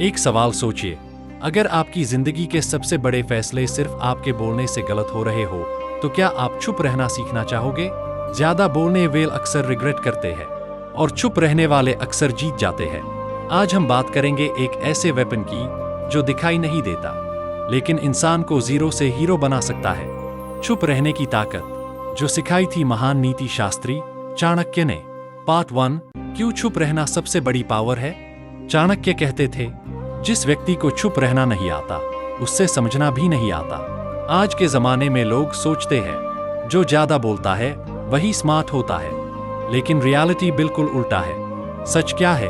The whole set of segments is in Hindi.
एक सवाल सोचिए, अगर आपकी जिंदगी के सबसे बड़े फैसले सिर्फ आपके बोलने से गलत हो रहे हो, तो क्या आप चुप रहना सीखना चाहोगे? ज्यादा बोलने वाले अक्सर रिग्रेट करते हैं और चुप रहने वाले अक्सर जीत जाते हैं। आज हम बात करेंगे एक ऐसे वेपन की जो दिखाई नहीं देता, लेकिन इंसान को जीरो से हीरो बना सकता है। चुप रहने की ताकत, जो सिखाई थी महान नीति शास्त्री चाणक्य ने। पार्ट 1, क्यों चुप रहना सबसे बड़ी पावर है? चाणक्य कहते थे, जिस व्यक्ति को चुप रहना नहीं आता, उससे समझना भी नहीं आता। आज के जमाने में लोग सोचते हैं, जो ज्यादा बोलता है वही स्मार्ट होता है, लेकिन रियलिटी बिल्कुल उल्टा है। सच क्या है?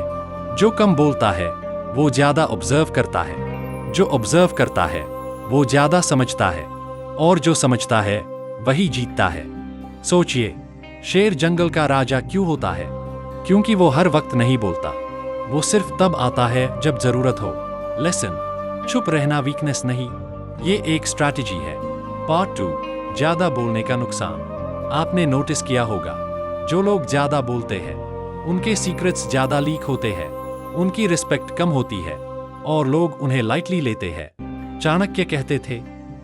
जो कम बोलता है वो ज्यादा ऑब्जर्व करता है, जो ऑब्जर्व करता है वो ज्यादा समझता है, और जो समझता है वही जीतता है। सोचिए, शेर जंगल का राजा क्यों होता है? क्योंकि वो हर वक्त नहीं बोलता, वो सिर्फ तब आता है जब जरूरत हो। लेसन, चुप रहना वीकनेस नहीं, ये एक स्ट्रैटेजी है। पार्ट 2, ज्यादा बोलने का नुकसान। आपने नोटिस किया होगा, जो लोग ज्यादा बोलते हैं उनके सीक्रेट्स ज्यादा लीक होते हैं, उनकी रिस्पेक्ट कम होती है और लोग उन्हें लाइटली लेते हैं। चाणक्य कहते थे,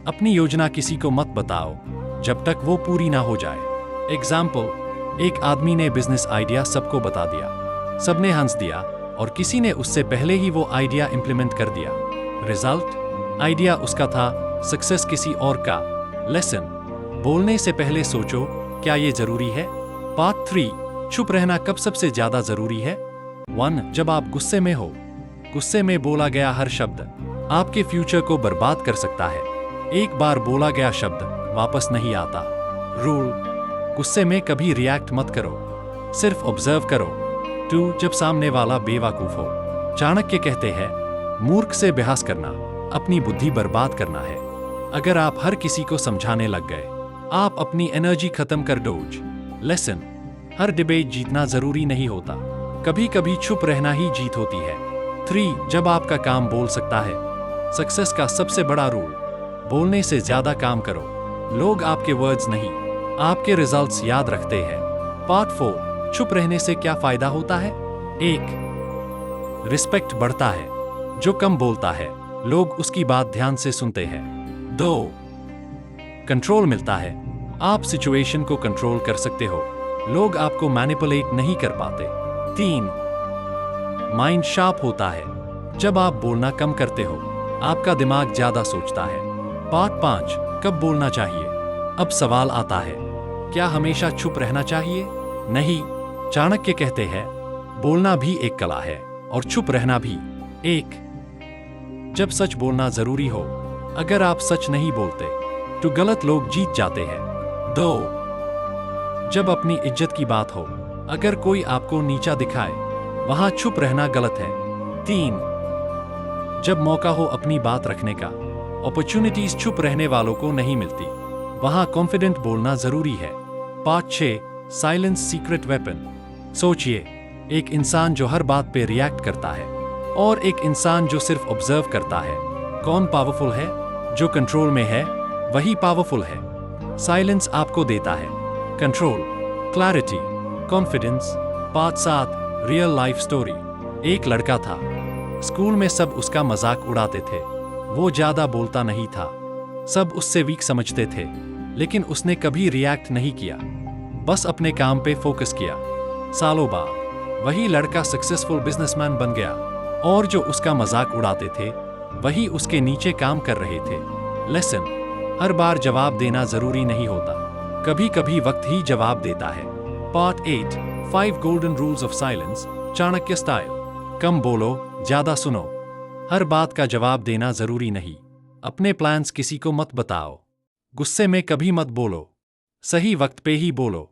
अपनी योजना किसी को मत बताओ जब तक वो पूरी ना हो जाए। एग्जाम्पल, एक आदमी ने बिजनेस आइडिया सबको बता दिया, सबने हंस दिया और किसी ने उससे पहले ही वो आइडिया इंप्लीमेंट कर दिया। रिजल्ट, आइडिया उसका था, सक्सेस किसी और का। लेसन, बोलने से पहले सोचो, क्या ये जरूरी है? पार्ट 3, चुप रहना कब सबसे ज्यादा जरूरी है? 1, जब आप गुस्से में हो। गुस्से में बोला गया हर शब्द आपके फ्यूचर को बर्बाद कर सकता है। एक बार बोला गया शब्द वापस नहीं आता। रूल, गुस्से में कभी रिएक्ट मत करो, सिर्फ ऑब्जर्व करो। 2, जब सामने वाला बेवकूफ हो। चाणक्य कहते हैं, मूर्ख से बहस करना अपनी बुद्धि बर्बाद करना है। अगर आप हर किसी को समझाने लग गए, आप अपनी एनर्जी खत्म कर दोगे। लेसन, हर डिबेट जीतना जरूरी नहीं होता, कभी कभी चुप रहना ही जीत होती है। 3, जब आपका काम बोल सकता है। सक्सेस का सबसे बड़ा रूल, बोलने से ज्यादा काम करो। लोग आपके वर्ड्स नहीं, आपके रिजल्ट्स याद रखते हैं। पार्ट 4, चुप रहने से क्या फायदा होता है? 1, रिस्पेक्ट बढ़ता है। जो कम बोलता है लोग उसकी बात ध्यान से सुनते हैं। 2, कंट्रोल मिलता है, आप सिचुएशन को कंट्रोल कर सकते हो, लोग आपको मैनिपुलेट नहीं कर पाते। 3, माइंड शार्प होता है, जब आप बोलना कम करते हो आपका दिमाग ज्यादा सोचता है। पार्ट 5, कब बोलना चाहिए? अब सवाल आता है, क्या हमेशा चुप रहना चाहिए? नहीं, चाणक्य कहते हैं, बोलना भी एक कला है और चुप रहना भी। 1, जब सच बोलना जरूरी हो, अगर आप सच नहीं बोलते तो गलत लोग जीत जाते हैं। 2, जब अपनी इज्जत की बात हो, अगर कोई आपको नीचा दिखाए, वहां चुप रहना गलत है। 3, जब मौका हो अपनी बात रखने का, अपॉर्चुनिटीज चुप रहने वालों को नहीं मिलती, वहां कॉन्फिडेंट बोलना जरूरी है। Part 6, silence secret weapon. सोचिए, एक इंसान जो हर बात पे रिएक्ट करता है और एक इंसान जो सिर्फ ऑब्जर्व करता है, कौन पावरफुल है? जो कंट्रोल में है वही पावरफुल है। साइलेंस आपको देता है control, clarity, confidence. Part 7, real life story. एक लड़का था, स्कूल में सब उसका मजाक उड़ाते थे, वो ज्यादा बोलता नहीं था, सब उससे वीक समझते थे, लेकिन उसने कभी रिएक्ट नहीं किया, बस अपने काम पे फोकस किया। सालों बाद वही लड़का सक्सेसफुल बिजनेसमैन बन गया, और जो उसका मजाक उड़ाते थे वही उसके नीचे काम कर रहे थे। लेसन, हर बार जवाब देना जरूरी नहीं होता, कभी कभी वक्त ही जवाब देता है। Part 8, 5 golden rules of silence, Chanakya style. कम बोलो, ज्यादा सुनो, हर बात का जवाब देना जरूरी नहीं, अपने प्लान्स किसी को मत बताओ, गुस्से में कभी मत बोलो, सही वक्त पे ही बोलो।